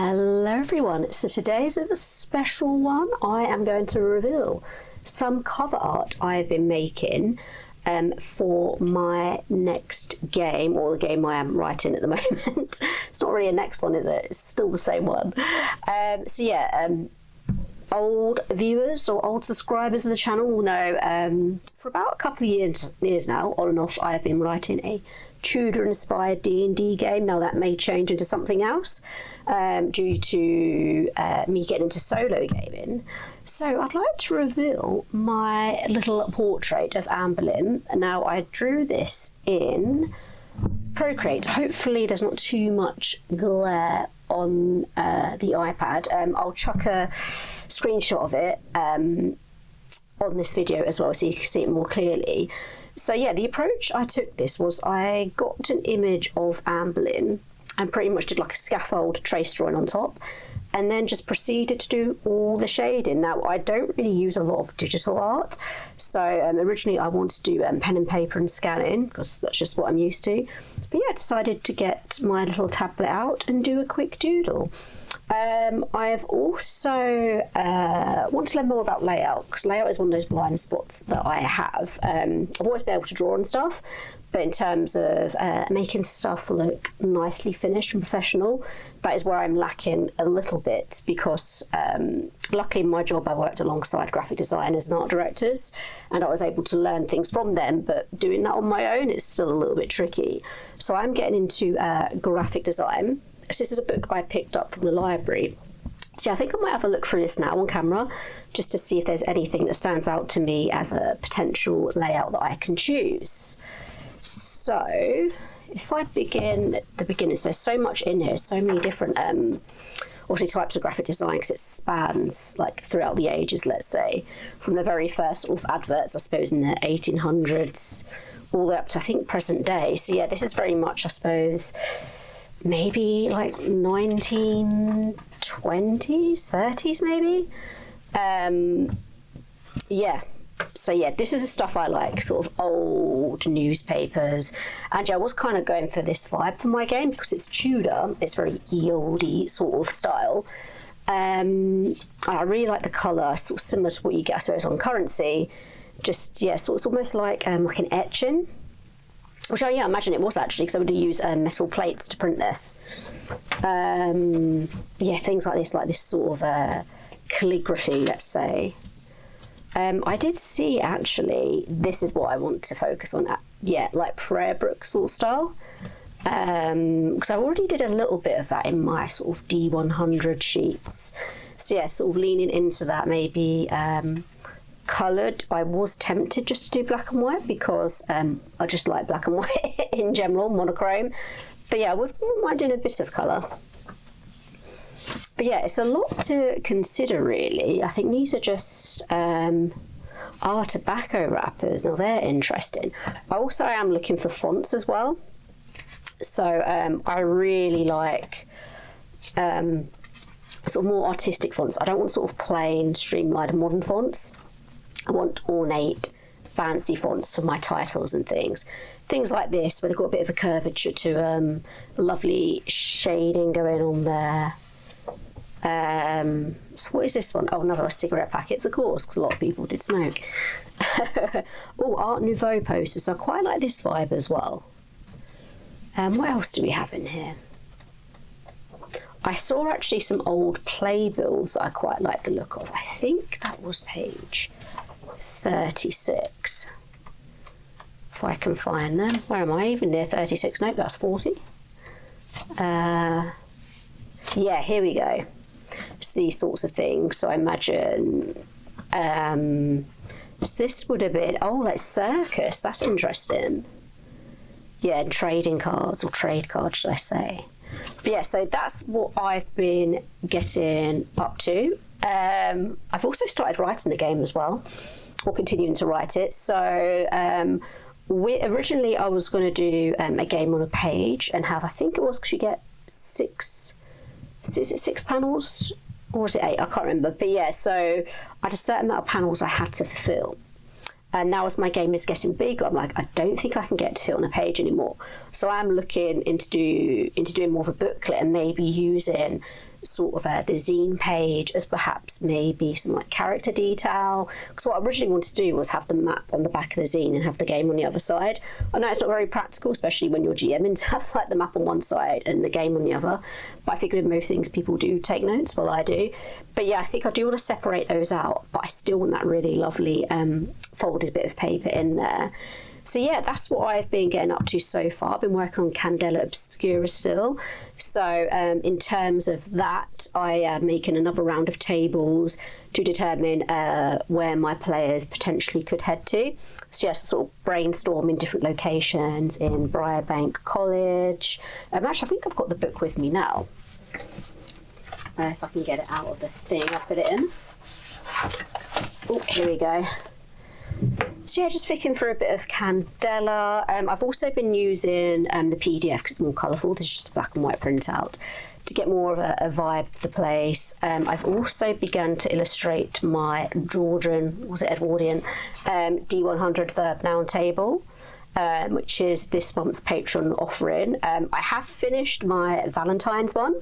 Hello everyone, so today's a special one. I am going to reveal some cover art I've been making for my next game, or the game I am writing at the moment. It's not really a next one, is it? It's still the same one. Old viewers or old subscribers of the channel will know for about a couple of years now, on and off, I have been writing a Tudor inspired D&D game. Now that may change into something else due to me getting into solo gaming. So I'd like to reveal my little portrait of Amberlynn. Now I drew this in Procreate. Hopefully there's not too much glare on the iPad. I'll chuck a screenshot of it on this video as well so you can see it more clearly. So yeah, the approach I took this was I got an image of Amberlynn and pretty much did like a scaffold trace drawing on top, and then just proceeded to do all the shading. Now I don't really use a lot of digital art, so originally I wanted to do pen and paper and scanning because that's just what I'm used to. But yeah, I decided to get my little tablet out and do a quick doodle. I've also want to learn more about layout, because layout is one of those blind spots that I have. I've always been able to draw and stuff, but in terms of making stuff look nicely finished and professional, that is where I'm lacking a little bit, because luckily in my job I worked alongside graphic designers and art directors, and I was able to learn things from them, but doing that on my own is still a little bit tricky. So I'm getting into graphic design. So this is a book I picked up from the library. So I think I might have a look through this now on camera just to see if there's anything that stands out to me as a potential layout that I can choose. So if I begin at the beginning, so there's so much in here, so many different obviously types of graphic design, because it spans like throughout the ages, let's say, from the very first sort of adverts, I suppose, in the 1800s, all the way up to I think present day. So yeah, this is very much, I suppose, maybe like 1920s, 30s maybe. Yeah, so yeah, this is the stuff I like, sort of old newspapers. And yeah, I was kind of going for this vibe for my game because it's Tudor, it's very ye olde sort of style. I really like the colour, sort of similar to what you get, I suppose, on Currency. Just, yeah, so it's almost like an etching. Which I imagine it was actually, because I would use metal plates to print this. Yeah, things like this sort of calligraphy, let's say. I did see, actually, this is what I want to focus on. Yeah, like prayer book sort of style. Because I already did a little bit of that in my sort of D100 sheets. So yeah, sort of leaning into that, maybe coloured. I was tempted just to do black and white because I just like black and white in general, monochrome. But yeah, I wouldn't mind doing a bit of colour. But yeah, it's a lot to consider really. I think these are just tobacco wrappers. Now they're interesting. Also, I am looking for fonts as well. So I really like sort of more artistic fonts. I don't want sort of plain, streamlined, modern fonts. I want ornate, fancy fonts for my titles and things. Things like this, where they've got a bit of a curvature to them, lovely shading going on there. So what is this one? Oh, another cigarette packets, of course, because a lot of people did smoke. Oh, Art Nouveau posters. I quite like this vibe as well. What else do we have in here? I saw actually some old playbills that I quite like the look of. I think that was page 36. If I can find them. Where am I? Even near 36? Nope, that's 40. Yeah, here we go. It's these sorts of things. So I imagine this would have been, oh, like circus. That's interesting. Yeah, and trading cards, or trade cards, should I say. But yeah, so that's what I've been getting up to. I've also started writing the game as well, or continuing to write it. So originally I was going to do a game on a page and have, I think it was, because you get six panels, or was it 8? I can't remember. But yeah, so I had a certain amount of panels I had to fulfill. And now as my game is getting bigger, I'm like, I don't think I can get to fit on a page anymore. So I'm looking into doing more of a booklet and maybe using sort of the zine page as perhaps maybe some like character detail, because what I originally wanted to do was have the map on the back of the zine and have the game on the other side. I know it's not very practical, especially when you're GMing, to have like the map on one side and the game on the other, but I figured with most things people do take notes, well I do. But yeah, I think I do want to separate those out, but I still want that really lovely folded bit of paper in there. So yeah, that's what I've been getting up to so far. I've been working on Candela Obscura still. So in terms of that, I am making another round of tables to determine where my players potentially could head to. So yes, sort of brainstorming different locations in Briarbank College. Actually, I think I've got the book with me now. If I can get it out of the thing I put it in. Oh, here we go. So yeah, just flicking through a bit of Candela. I've also been using the PDF because it's more colourful. This is just a black and white printout to get more of a vibe of the place. I've also begun to illustrate my Georgian, was it Edwardian, D100 verb noun table, which is this month's Patreon offering. I have finished my Valentine's one.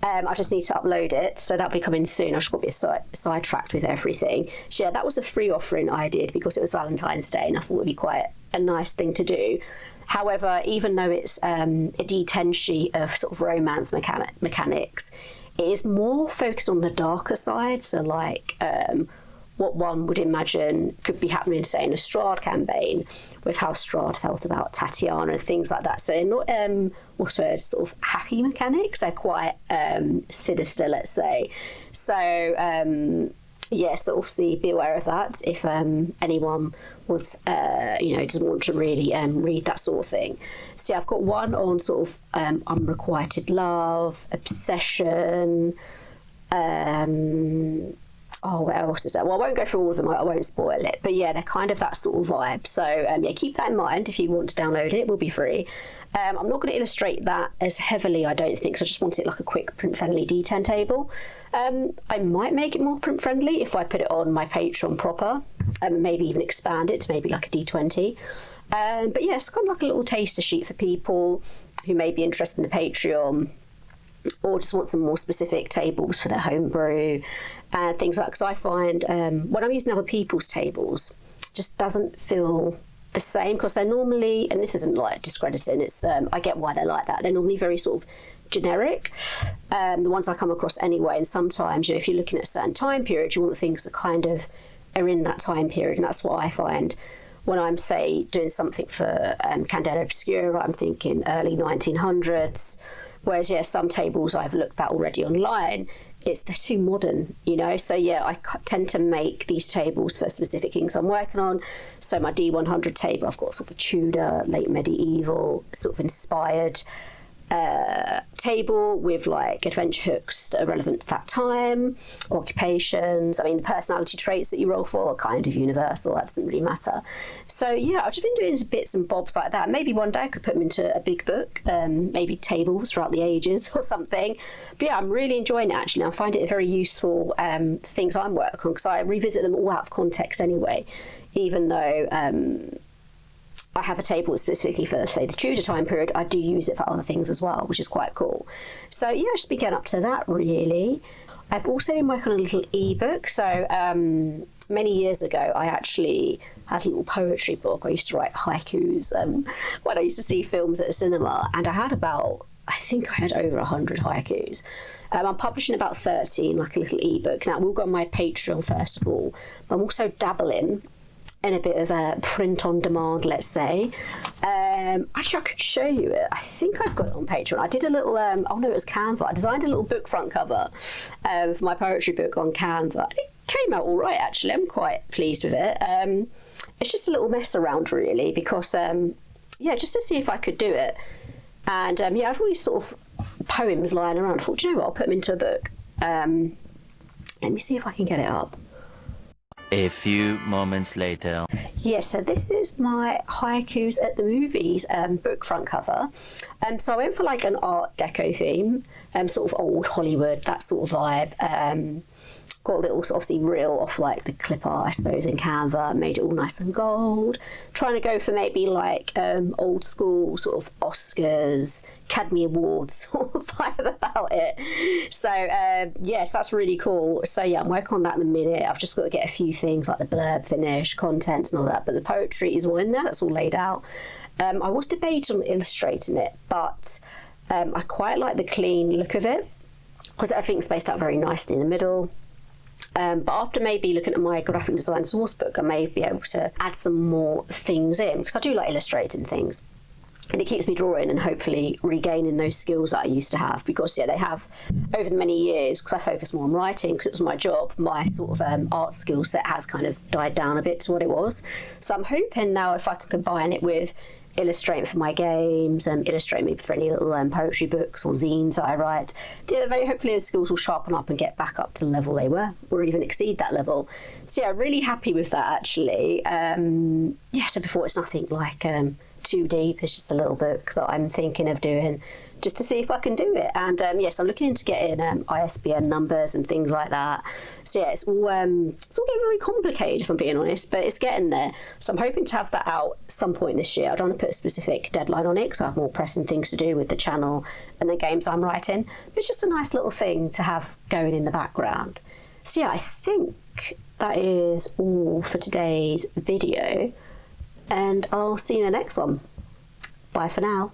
I just need to upload it, so that'll be coming soon. I just got a bit sidetracked with everything. So yeah, that was a free offering I did because it was Valentine's Day and I thought it would be quite a nice thing to do. However, even though it's a D10 sheet of sort of romance mechanics, it is more focused on the darker side. So like what one would imagine could be happening, say, in a Strahd campaign, with how Strahd felt about Tatiana and things like that. So they're not also sort of happy mechanics, they're quite sinister, let's say. So yes, obviously be aware of that if anyone was, doesn't want to really read that sort of thing. So yeah, I've got one on sort of unrequited love, obsession, what else is there? Well, I won't go through all of them, I won't spoil it. But yeah, they're kind of that sort of vibe. So yeah, keep that in mind if you want to download it. It will be free. I'm not going to illustrate that as heavily, I don't think, so I just want it like a quick print-friendly D10 table. I might make it more print-friendly if I put it on my Patreon proper, and maybe even expand it to maybe like a D20. But yeah, it's kind of like a little taster sheet for people who may be interested in the Patreon, or just want some more specific tables for their homebrew and things like that. Because I find when I'm using other people's tables, just doesn't feel the same, because they're normally, and this isn't like discrediting, it's I get why they're like that, they're normally very sort of generic, the ones I come across anyway. And sometimes, if you're looking at a certain time period, you want the things that kind of are in that time period, and that's what I find when I'm, say, doing something for Candela Obscura. I'm thinking early 1900s. Whereas, yeah, some tables I've looked at already online, they're too modern, So, yeah, I tend to make these tables for specific things I'm working on. So my D100 table, I've got sort of a Tudor, late medieval, sort of inspired table with like adventure hooks that are relevant to that time, occupations. I mean, the personality traits that you roll for are kind of universal, that doesn't really matter. So yeah, I've just been doing bits and bobs like that. Maybe one day I could put them into a big book, maybe tables throughout the ages or something. But yeah, I'm really enjoying it actually. I find it a very useful things I'm working on, because I revisit them all out of context anyway, even though I have a table specifically for, say, the Tudor time period. I do use it for other things as well, which is quite cool. So yeah, I've just been getting up to that really. I've also been working on a little ebook. So many years ago, I actually had a little poetry book. I used to write haikus when I used to see films at the cinema, and I had I think I had over 100 haikus. I'm publishing about 13, like a little ebook. Now, we'll go on my Patreon first of all, but I'm also dabbling in a bit of a print on demand, let's say. Actually, I could show you it. I think I've got it on Patreon. I did a little, it was Canva. I designed a little book front cover for my poetry book on Canva. It came out all right, actually. I'm quite pleased with it. It's just a little mess around, really, because, just to see if I could do it. And, I've always sort of poems lying around. I thought, do you know what, I'll put them into a book. Let me see if I can get it up. A few moments later. Yes, so this is my haikus at the movies book front cover. So I went for like an Art Deco theme. sort of old Hollywood, that sort of vibe. Got a little, obviously, reel off like the clip art, I suppose, in Canva, made it all nice and gold. Trying to go for maybe like old school sort of Oscars, Academy Awards sort of vibe about it. So, yes, that's really cool. So, yeah, I'm working on that in a minute. I've just got to get a few things like the blurb finished, contents and all that, but the poetry is all in there, that's all laid out. I was debating on illustrating it, but I quite like the clean look of it because everything's spaced out very nicely in the middle. But after maybe looking at my graphic design source book, I may be able to add some more things in because I do like illustrating things. And it keeps me drawing and hopefully regaining those skills that I used to have because, yeah, they have over the many years, because I focus more on writing because it was my job, my sort of art skill set has kind of died down a bit to what it was. So I'm hoping now if I can combine it with illustrating for my games and illustrating maybe for any little poetry books or zines that I write, very hopefully those skills will sharpen up and get back up to the level they were or even exceed that level. So yeah, really happy with that actually. Yeah, so before it's nothing like too deep, it's just a little book that I'm thinking of doing just to see if I can do it. And yes, I'm looking into getting ISBN numbers and things like that. So yeah, it's all getting very complicated if I'm being honest, but it's getting there. So I'm hoping to have that out some point this year. I don't want to put a specific deadline on it because I have more pressing things to do with the channel and the games I'm writing. But it's just a nice little thing to have going in the background. So yeah, I think that is all for today's video, and I'll see you in the next one. Bye for now.